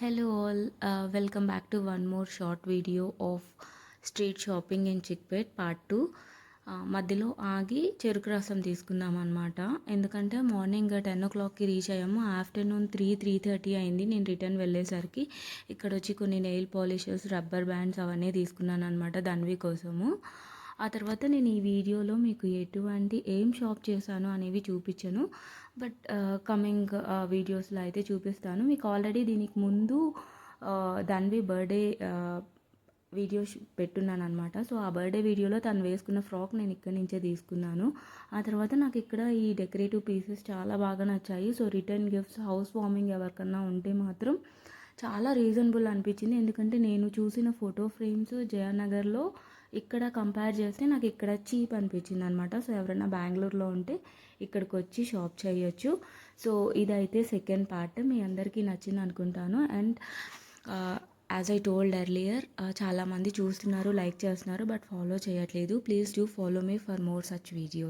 Hello all, welcome back to one more short video of street shopping in Chickpet part 2. మధ్యలో ఆగి చెరుకు రసం తీసుకుందాం అనమాట. ఎందుకంటే మార్నింగ్ 10 o'clockకి రీచ్ అయ్యాము. ఆఫ్టర్నూన్ 3:30 అయింది నేను రిటర్న్ వెళ్ళేసరికి. ఇక్కడ వచ్చి కొన్ని నెయిల్ పాలిషెస్, రబ్బర్ బ్యాండ్స్ అవన్నీ తీసుకున్నాను అనమాట ధన్వి కోసము. ఆ తర్వాత నేను ఈ వీడియోలో మీకు ఏం షాప్ చేశాను అనేవి చూపించను. బట్ కమింగ్ వీడియోస్లో అయితే చూపిస్తాను. మీకు ఆల్రెడీ దీనికి ముందు ధన్వి బర్త్డే వీడియో పెట్టున్నాను అనమాట. సో ఆ బర్త్డే వీడియోలో తను వేసుకున్న ఫ్రాక్ నేను ఇక్కడి నుంచే తీసుకున్నాను. ఆ తర్వాత నాకు ఇక్కడ ఈ డెకరేటివ్ పీసెస్ చాలా బాగా నచ్చాయి. So return gifts, house warming ఎవరికన్నా ఉంటే మాత్రం చాలా రీజనబుల్ అనిపించింది. ఎందుకంటే నేను చూసిన ఫోటో ఫ్రేమ్స్ జయనగర్లో ఇక్కడ కంపేర్ చేస్తే నాకు ఇక్కడ చీప్ అనిపించింది అనమాట. సో ఎవరైనా బెంగళూరులో ఉంటే ఇక్కడికి వచ్చి షాప్ చేయొచ్చు. సో ఇదైతే సెకండ్ పార్ట్. మీ అందరికీ నచ్చింది అనుకుంటాను. And as I told earlier, చాలామంది చూస్తున్నారు, లైక్ చేస్తున్నారు, బట్ ఫాలో చేయట్లేదు. Please do follow me for more such videos.